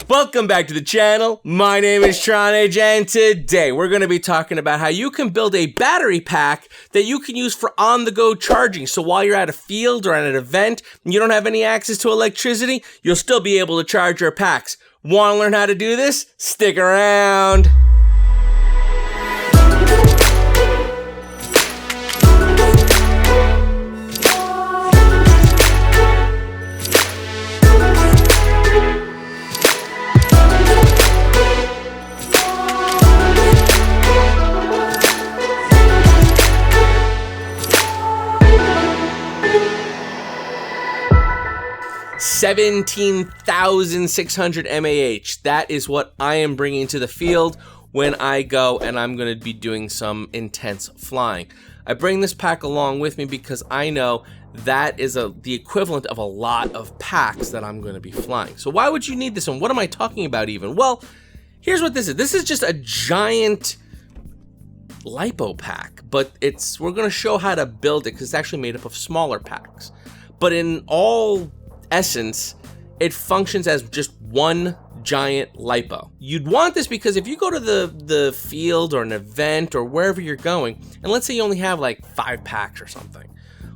Welcome back to the channel. My name is Tronage, and today we're going to be talking about how you can build a battery pack that you can use for on-the-go charging. So while you're at a field or at an event and you don't have any access to electricity, you'll still be able to charge your packs. Want to learn how to do this? Stick around. $17,600 mAh. That is what I am bringing to the field when I go and I'm going to be doing some intense flying. I bring this pack along with me because I know that is the equivalent of a lot of packs that I'm going to be flying. So why would you need this one? What am I talking about even? Well, here's what this is. This is just a giant Lipo pack, but we're going to show how to build it because it's actually made up of smaller packs. But in all essence, it functions as just one giant Lipo. You'd want this because if you go to the field or an event or wherever you're going, and let's say you only have like 5 packs or something,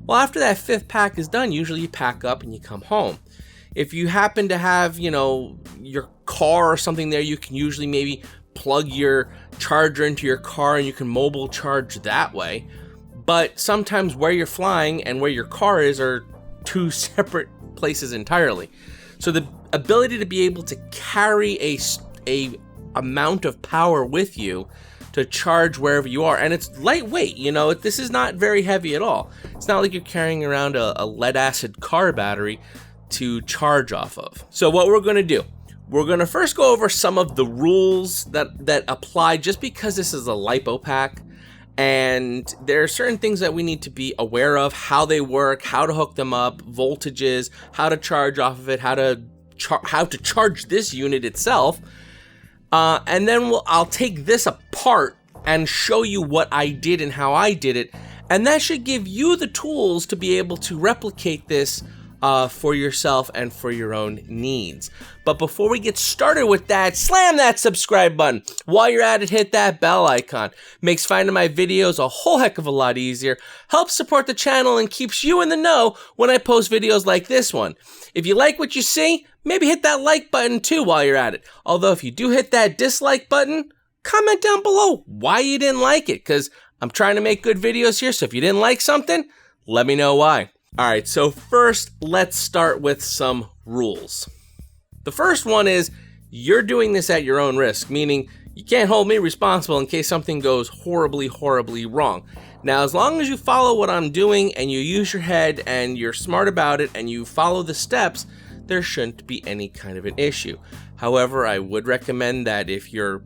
well, after that 5th pack is done, usually you pack up and you come home. If you happen to have, your car or something there, you can usually maybe plug your charger into your car and you can mobile charge that way. But sometimes where you're flying and where your car is are two separate places entirely. So the ability to be able to carry a amount of power with you to charge wherever you are, and it's lightweight, this is not very heavy at all. It's not like you're carrying around a lead acid car battery to charge off of. So what we're going to do, we're going to first go over some of the rules that apply just because this is a Lipo pack. And there are certain things that we need to be aware of, how they work, how to hook them up, voltages, how to charge off of it, how to charge this unit itself. And then I'll take this apart and show you what I did and how I did it. And that should give you the tools to be able to replicate this for yourself and for your own needs. But before we get started with that, slam that subscribe button. While you're at it, hit that bell icon. Makes finding my videos a whole heck of a lot easier, helps support the channel, and keeps you in the know when I post videos like this one. If you like what you see, maybe hit that like button too while you're at it. Although if you do hit that dislike button, comment down below why you didn't like it, because I'm trying to make good videos here, so if you didn't like something, let me know why. Alright, so first, let's start with some rules. The first one is, you're doing this at your own risk, meaning you can't hold me responsible in case something goes horribly, horribly wrong. Now, as long as you follow what I'm doing and you use your head and you're smart about it and you follow the steps, there shouldn't be any kind of an issue. However, I would recommend that if you're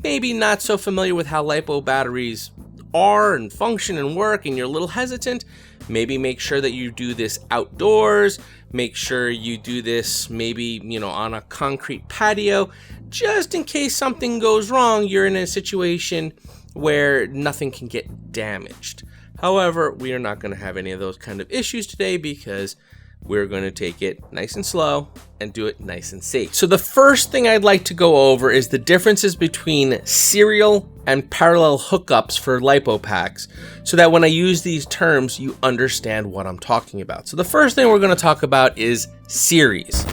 maybe not so familiar with how Lipo batteries are and function and work and you're a little hesitant, maybe make sure that you do this outdoors. Make sure you do this maybe, on a concrete patio, just in case something goes wrong, you're in a situation where nothing can get damaged. However, we are not going to have any of those kind of issues today because we're going to take it nice and slow and do it nice and safe. So the first thing I'd like to go over is the differences between serial and parallel hookups for Lipo packs, so that when I use these terms, you understand what I'm talking about. So the first thing we're going to talk about is series.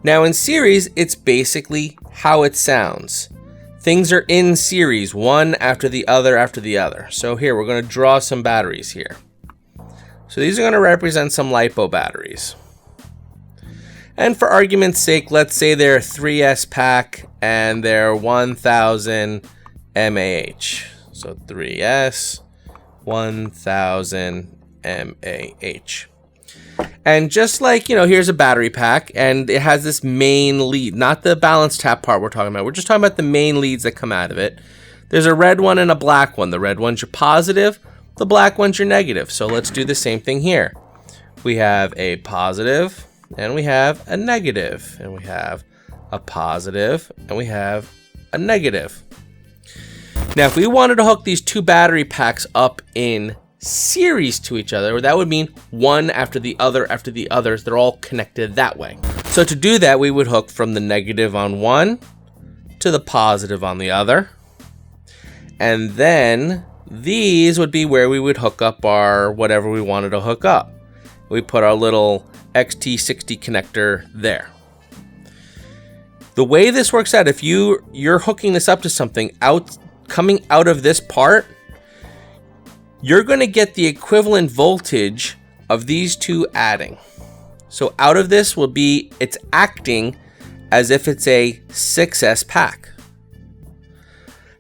Now in series, it's basically how it sounds. Things are in series, one after the other after the other. So here, we're going to draw some batteries here. So these are going to represent some Lipo batteries. And for argument's sake, let's say they're a 3S pack and they're 1000 mAh. So 3S, 1000 mAh. And just like, here's a battery pack and it has this main lead, not the balance tap part we're talking about. We're just talking about the main leads that come out of it. There's a red one and a black one. The red one's your positive, the black one's your negative. So let's do the same thing here. We have a positive and we have a negative, and we have a positive and we have a negative. Now, if we wanted to hook these two battery packs up in series to each other, that would mean one after the other after the others. They're all connected that way. So to do that, we would hook from the negative on one to the positive on the other. And then these would be where we would hook up our whatever we wanted to hook up. We put our little XT60 connector there. The way this works out, if you're hooking this up to something coming out of this part, you're going to get the equivalent voltage of these two adding. So out of this will be, it's acting as if it's a 6S pack.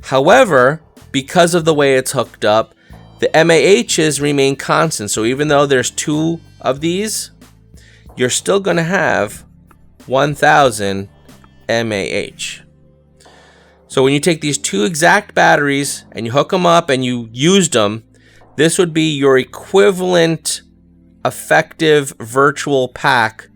However, because of the way it's hooked up, the MAHs remain constant. So even though there's two of these, you're still going to have 1000 MAH. So when you take these two exact batteries and you hook them up and you used them, this would be your equivalent effective virtual pack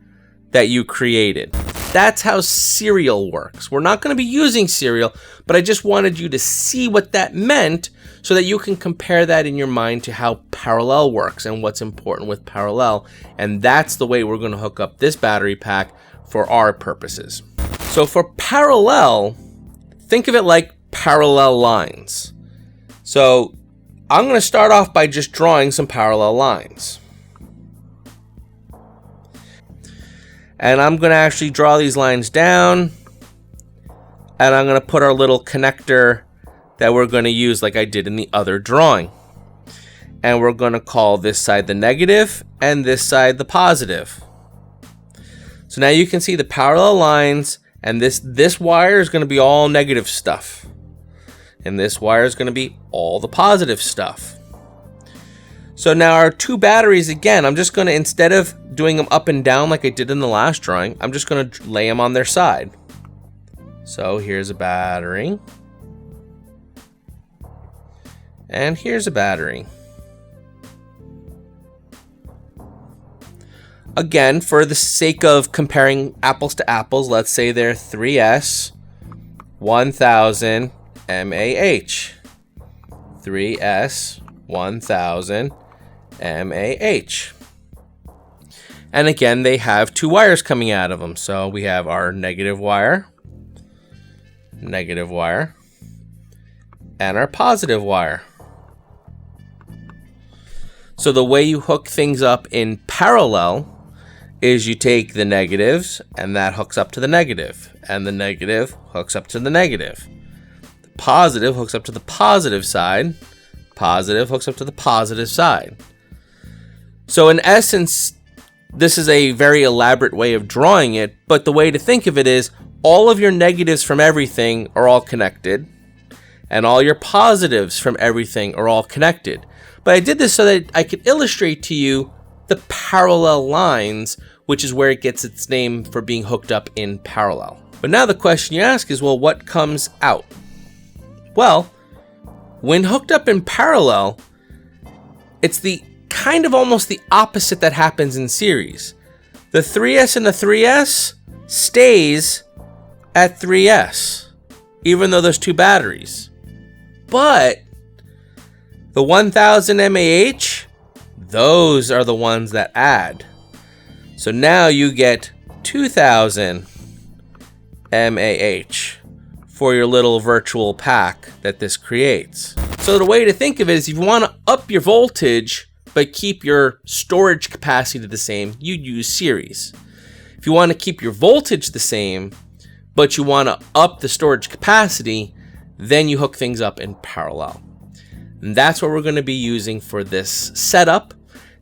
that you created. That's how serial works. We're not going to be using serial, but I just wanted you to see what that meant so that you can compare that in your mind to how parallel works and what's important with parallel. And that's the way we're going to hook up this battery pack for our purposes. So for parallel, think of it like parallel lines. So I'm going to start off by just drawing some parallel lines. And I'm going to actually draw these lines down. And I'm going to put our little connector that we're going to use like I did in the other drawing. And we're going to call this side the negative and this side the positive. So now you can see the parallel lines, and this wire is going to be all negative stuff. And this wire is going to be all the positive stuff. So now our two batteries, again, I'm just going to, instead of doing them up and down like I did in the last drawing, I'm just going to lay them on their side. So here's a battery. And here's a battery. Again, for the sake of comparing apples to apples, let's say they're 3S, 1000 MAH. 3S, 1000 MAH. And again, they have two wires coming out of them. So we have our negative wire, and our positive wire. So the way you hook things up in parallel is you take the negatives, and that hooks up to the negative, and the negative hooks up to the negative. The positive hooks up to the positive side, positive hooks up to the positive side. So in essence, this is a very elaborate way of drawing it, but the way to think of it is all of your negatives from everything are all connected, and all your positives from everything are all connected. But I did this so that I could illustrate to you the parallel lines, which is where it gets its name for being hooked up in parallel. But now the question you ask is, well, what comes out? Well, when hooked up in parallel, it's the kind of almost the opposite that happens in series. The 3S and the 3S stays at 3S, even though there's two batteries. But the 1000 MAH, those are the ones that add. So now you get 2000 MAH for your little virtual pack that this creates. So the way to think of it is, if you want to up your voltage but keep your storage capacity the same, you'd use series. If you want to keep your voltage the same but you want to up the storage capacity, then you hook things up in parallel. And that's what we're going to be using for this setup.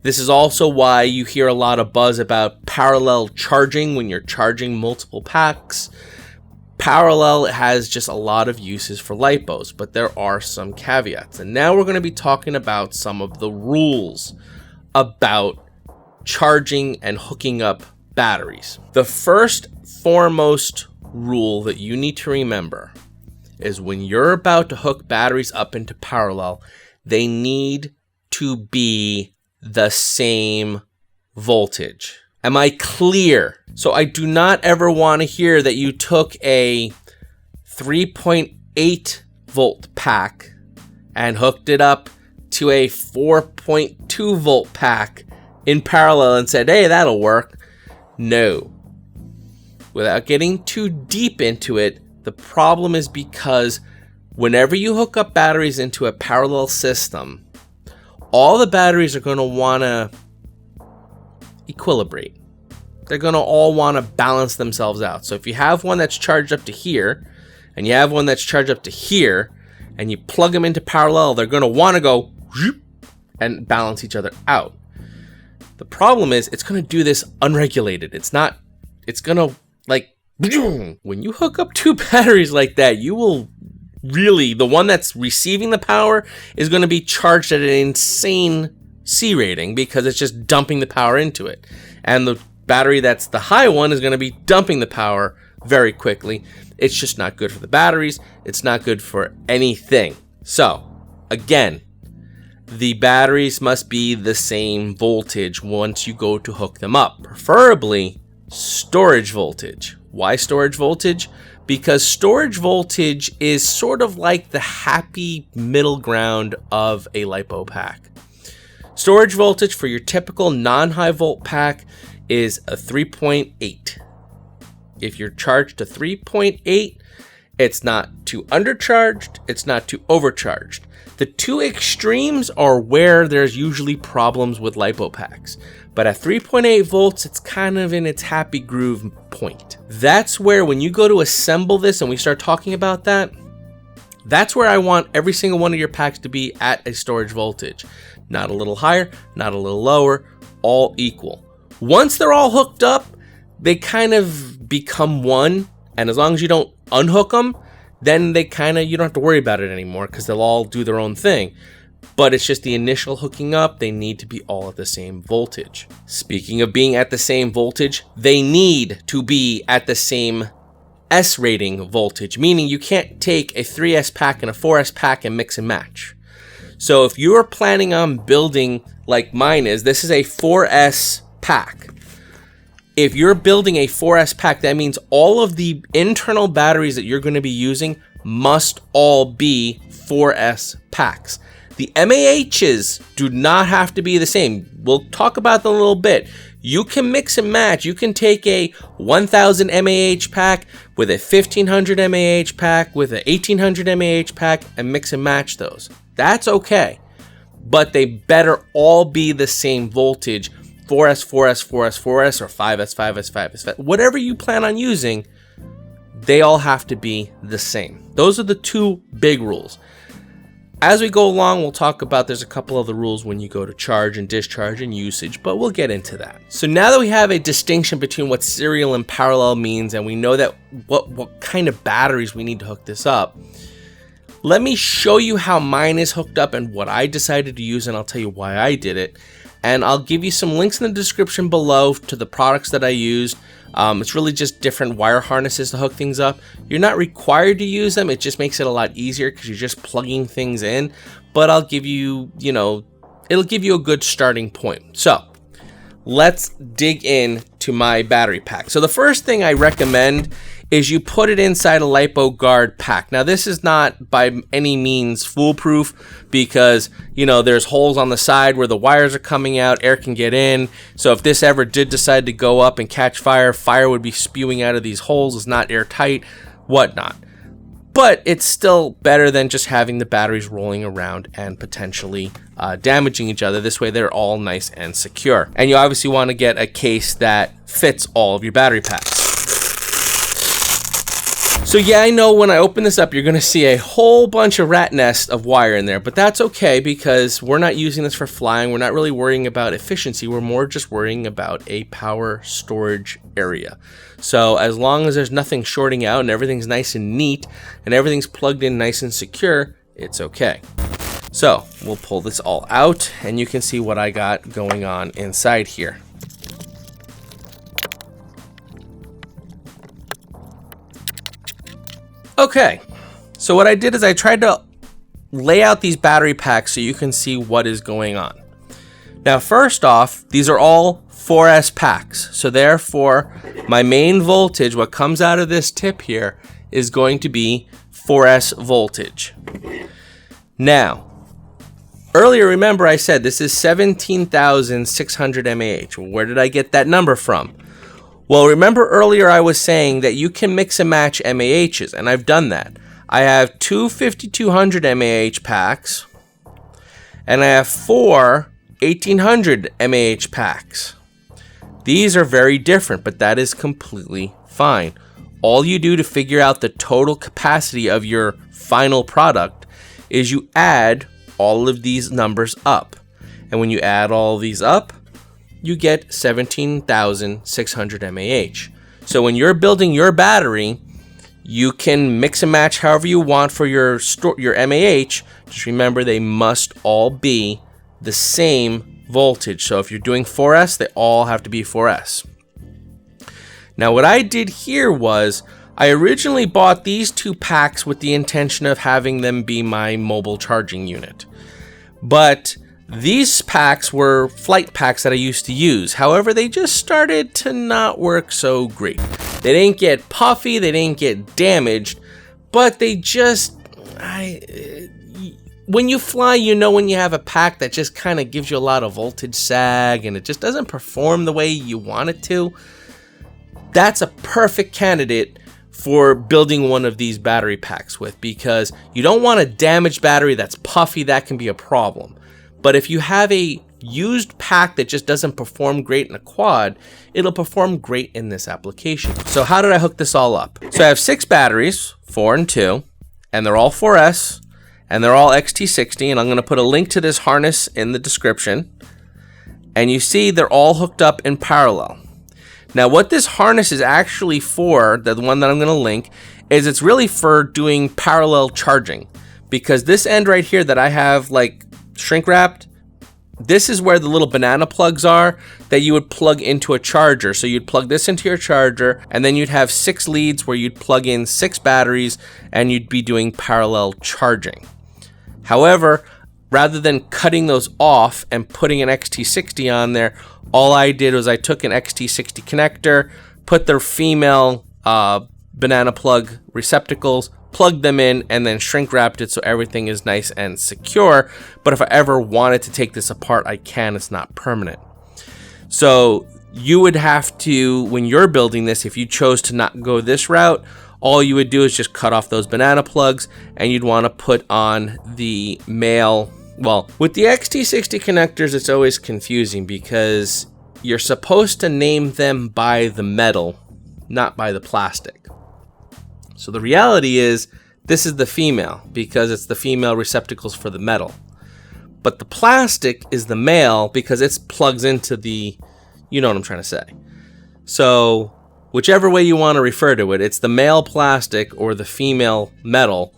This is also why you hear a lot of buzz about parallel charging when you're charging multiple packs. Parallel has just a lot of uses for lipos, but there are some caveats. And now we're going to be talking about some of the rules about charging and hooking up batteries. The first foremost rule that you need to remember is when you're about to hook batteries up into parallel, they need to be the same voltage. Am I clear? So I do not ever want to hear that you took a 3.8 volt pack and hooked it up to a 4.2 volt pack in parallel and said, hey, that'll work. No. without getting too deep into it, the problem is because whenever you hook up batteries into a parallel system, all the batteries are going to want to equilibrate. They're going to all want to balance themselves out. So if you have one that's charged up to here, and you have one that's charged up to here, and you plug them into parallel, they're going to want to go and balance each other out. The problem is it's going to do this unregulated. It's going to, like, when you hook up two batteries like that, you will really, the one that's receiving the power is going to be charged at an insane C rating because it's just dumping the power into it. And the battery that's the high one is going to be dumping the power very quickly. It's just not good for the batteries. It's not good for anything. So, again, the batteries must be the same voltage once you go to hook them up. Preferably storage voltage. Why storage voltage? Because storage voltage is sort of like the happy middle ground of a LiPo pack. Storage voltage for your typical non-high volt pack is a 3.8. If you're charged to 3.8, it's not too undercharged, it's not too overcharged. The two extremes are where there's usually problems with LiPo packs. But at 3.8 volts, it's kind of in its happy groove point. That's where when you go to assemble this and we start talking about that, that's where I want every single one of your packs to be at a storage voltage. Not a little higher, not a little lower, all equal. Once they're all hooked up, they kind of become one. And as long as you don't unhook them, then they kind of, you don't have to worry about it anymore because they'll all do their own thing. But it's just the initial hooking up, they need to be all at the same voltage. Speaking of being at the same voltage, they need to be at the same S rating voltage, meaning you can't take a 3S pack and a 4S pack and mix and match. So if you're planning on building like mine is, this is a 4S pack. If you're building a 4S pack, that means all of the internal batteries that you're going to be using must all be 4S packs. The MAHs do not have to be the same. We'll talk about them a little bit. You can mix and match. You can take a 1000 MAH pack with a 1500 MAH pack with a 1800 MAH pack and mix and match those. That's okay. But they better all be the same voltage. 4S, 4S, 4S, 4S, or 5S, 5S, 5S, 5S. Whatever you plan on using, they all have to be the same. Those are the two big rules. As we go along, we'll talk about there's a couple of the rules when you go to charge and discharge and usage, but we'll get into that. So now that we have a distinction between what serial and parallel means, and we know that what kind of batteries we need to hook this up, let me show you how mine is hooked up and what I decided to use, and I'll tell you why I did it. And I'll give you some links in the description below to the products that I used. It's really just different wire harnesses to hook things up. You're not required to use them. It just makes it a lot easier because you're just plugging things in. But I'll give you, it'll give you a good starting point. So let's dig into my battery pack. So the first thing I recommend is you put it inside a LiPo guard pack. Now this is not by any means foolproof because, there's holes on the side where the wires are coming out, air can get in. So if this ever did decide to go up and catch fire, fire would be spewing out of these holes. It's not airtight, whatnot. But it's still better than just having the batteries rolling around and potentially damaging each other. This way they're all nice and secure. And you obviously want to get a case that fits all of your battery packs. So yeah, I know when I open this up, you're going to see a whole bunch of rat nest of wire in there, but that's okay because we're not using this for flying. We're not really worrying about efficiency. We're more just worrying about a power storage area. So as long as there's nothing shorting out and everything's nice and neat and everything's plugged in nice and secure, it's okay. So we'll pull this all out and you can see what I got going on inside here. Okay, so what I did is I tried to lay out these battery packs so you can see what is going on. Now, first off, these are all 4S packs. So therefore, my main voltage, what comes out of this tip here, is going to be 4S voltage. Now, earlier, remember I said this is 17,600 mAh. Where did I get that number from? Well, remember earlier I was saying that you can mix and match MAHs, and I've done that. I have two 5200 MAH packs, and I have four 1800 MAH packs. These are very different, but that is completely fine. All you do to figure out the total capacity of your final product is you add all of these numbers up. And when you add all of these up, you get 17,600 MAH. So when you're building your battery, you can mix and match however you want for your MAH. Just remember, they must all be the same voltage. So if you're doing 4S, they all have to be 4S. Now what I did here was, I originally bought these two packs with the intention of having them be my mobile charging unit. But these packs were flight packs that I used to use. However, they just started to not work so great. They didn't get puffy, they didn't get damaged, but they just... when you fly, you know when you have a pack that just kind of gives you a lot of voltage sag and it just doesn't perform the way you want it to. That's a perfect candidate for building one of these battery packs with, because you don't want a damaged battery that's puffy. That can be a problem. But if you have a used pack that just doesn't perform great in a quad, it'll perform great in this application. So how did I hook this all up? So I have 6 batteries, 4 and 2, and they're all 4S, and they're all XT60, and I'm going to put a link to this harness in the description. And you see they're all hooked up in parallel. Now what this harness is actually for, the one that I'm going to link, is it's really for doing parallel charging. Because this end right here that I have like shrink wrapped, this is where the little banana plugs are that you would plug into a charger. So you'd plug this into your charger, and then you'd have 6 leads where you'd plug in 6 batteries and you'd be doing parallel charging. However, rather than cutting those off and putting an XT60 on there, all I did was I took an XT60 connector, put their female banana plug receptacles, plugged them in, and then shrink wrapped it so everything is nice and secure. But if I ever wanted to take this apart, I can. It's not permanent. So you would have to, when you're building this, if you chose to not go this route, all you would do is just cut off those banana plugs, and you'd want to put on the male. Well, with the XT60 connectors, it's always confusing because you're supposed to name them by the metal, not by the plastic. So the reality is, this is the female because it's the female receptacles for the metal. But the plastic is the male because it plugs into the, you know what I'm trying to say. So whichever way you want to refer to it, it's the male plastic or the female metal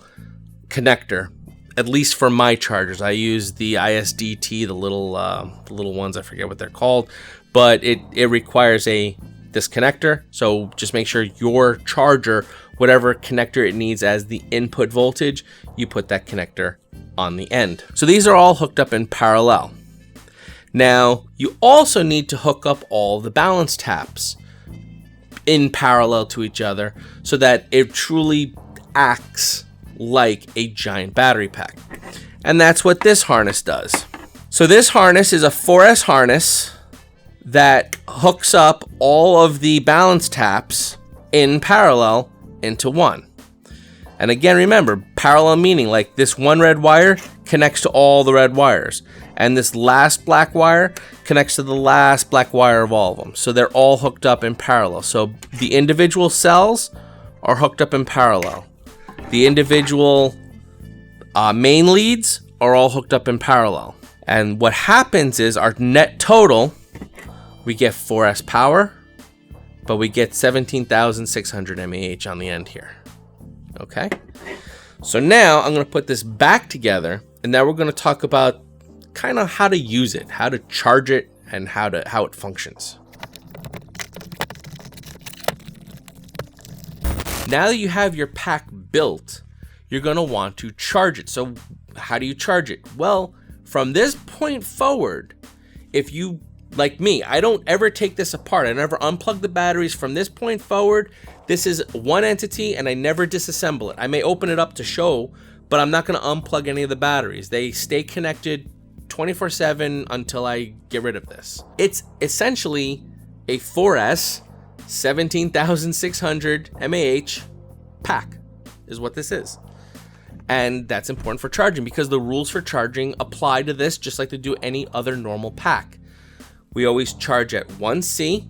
connector. At least for my chargers, I use the ISDT, the little ones. I forget what they're called, but it requires this connector. So just make sure your charger, whatever connector it needs as the input voltage, you put that connector on the end. So these are all hooked up in parallel. Now you also need to hook up all the balance taps in parallel to each other so that it truly acts like a giant battery pack. And that's what this harness does. So this harness is a 4S harness that hooks up all of the balance taps in parallel into one. And again, remember, parallel meaning like this one red wire connects to all the red wires, and this last black wire connects to the last black wire of all of them. So they're all hooked up in parallel. So the individual cells are hooked up in parallel. The individual main leads are all hooked up in parallel. And what happens is our net total, we get 4S power, but we get 17,600 mAh on the end here. Okay? So now I'm going to put this back together, and now we're going to talk about kind of how to use it, how to charge it, and how it functions. Now that you have your pack built, you're going to want to charge it. So how do you charge it? Well, from this point forward, if you, like me, I don't ever take this apart. I never unplug the batteries. From this point forward, this is one entity and I never disassemble it. I may open it up to show, but I'm not going to unplug any of the batteries. They stay connected 24/7 until I get rid of this. It's essentially a 4S 17,600 mAh pack is what this is. And that's important for charging because the rules for charging apply to this just like they do any other normal pack. We always charge at 1C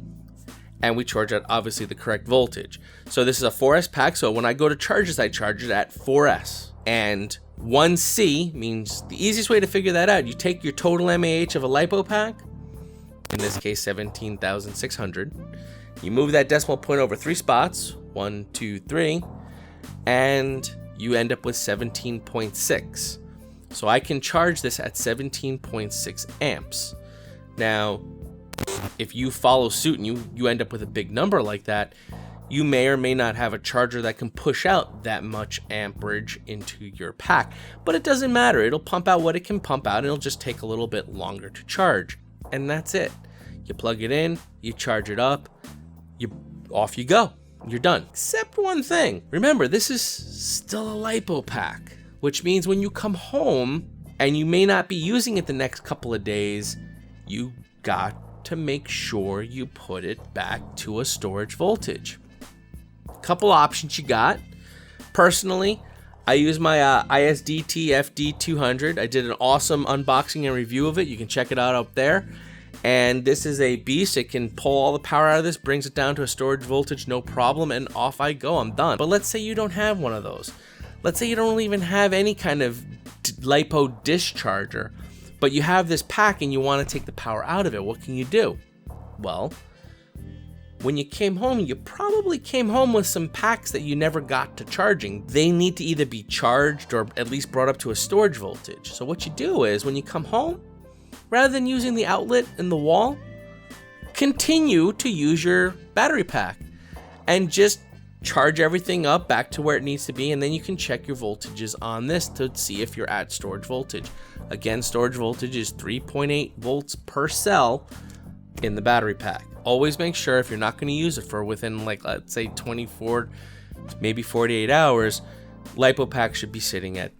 and we charge at obviously the correct voltage. So this is a 4S pack, so when I go to charge this, I charge it at 4S. And 1C means the easiest way to figure that out, you take your total mAh of a Lipo pack, in this case 17,600, you move that decimal point over 3 spots, 1, 2, 3, and you end up with 17.6. So I can charge this at 17.6 amps. Now, if you follow suit and you end up with a big number like that, you may or may not have a charger that can push out that much amperage into your pack. But it doesn't matter. It'll pump out what it can pump out, and it'll just take a little bit longer to charge. And that's it. You plug it in, you charge it up, off you go. You're done. Except one thing. Remember, this is still a Lipo pack, which means when you come home and you may not be using it the next couple of days, you got to make sure you put it back to a storage voltage. Couple options you got. Personally, I use my JST-XH. I did an awesome unboxing and review of it. You can check it out up there. And this is a beast. It can pull all the power out of this, brings it down to a storage voltage, no problem, and off I go. I'm done. But let's say you don't have one of those. Let's say you don't even have any kind of Lipo dish charger, but you have this pack and you want to take the power out of it. What can you do? Well, when you came home, you probably came home with some packs that you never got to charging. They need to either be charged or at least brought up to a storage voltage. So what you do is when you come home, rather than using the outlet in the wall, continue to use your battery pack and just charge everything up back to where it needs to be, and then you can check your voltages on this to see if you're at storage voltage. Again, storage voltage is 3.8 volts per cell in the battery pack. Always make sure if you're not going to use it for within, like, let's say 24, maybe 48 hours, Lipo pack should be sitting at,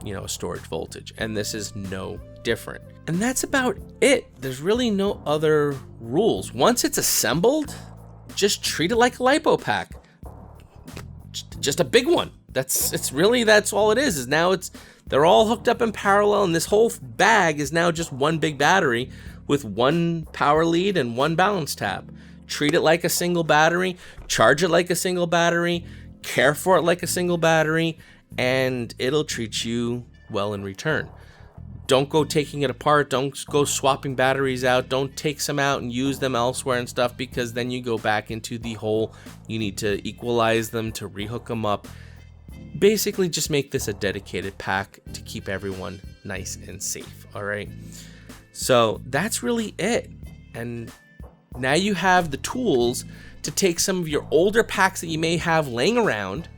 a storage voltage, and this is no different. And that's about it. There's really no other rules. Once it's assembled, just treat it like a Lipo pack. Just a big one. That's all it is now they're all hooked up in parallel, and this whole bag is now just one big battery with one power lead and one balance tab. Treat it like a single battery, charge it like a single battery, care for it like a single battery, and it'll treat you well in return. Don't go taking it apart. Don't go swapping batteries out. Don't take some out and use them elsewhere and stuff, because then you go back into the whole, you need to equalize them to rehook them up. Basically, just make this a dedicated pack to keep everyone nice and safe, all right? So that's really it. And now you have the tools to take some of your older packs that you may have laying around.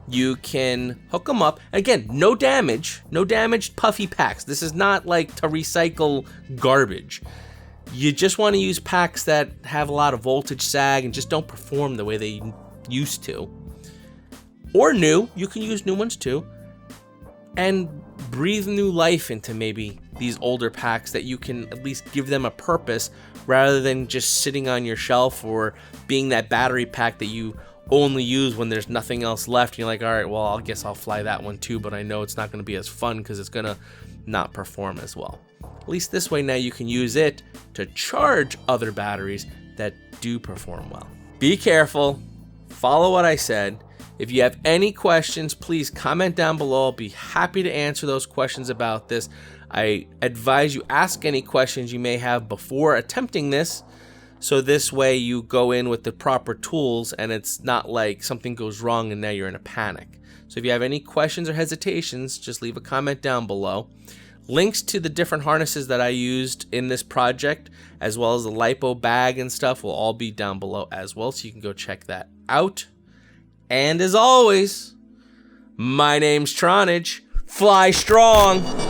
You can hook them up. Again, no damaged puffy packs. This is not like to recycle garbage. You just want to use packs that have a lot of voltage sag and just don't perform the way they used to. Or new, you can use new ones too. And breathe new life into maybe these older packs that you can at least give them a purpose rather than just sitting on your shelf or being that battery pack that you only use when there's nothing else left. And you're like, all right, well, I guess I'll fly that one too, but I know it's not going to be as fun because it's going to not perform as well. At least this way now you can use it to charge other batteries that do perform well. Be careful. Follow what I said. If you have any questions, please comment down below. I'll be happy to answer those questions about this. I advise you ask any questions you may have before attempting this, so this way you go in with the proper tools and it's not like something goes wrong and now you're in a panic. So if you have any questions or hesitations, just leave a comment down below. Links to the different harnesses that I used in this project, as well as the Lipo bag and stuff, will all be down below as well, so you can go check that out. And as always, my name's Tronage. Fly strong!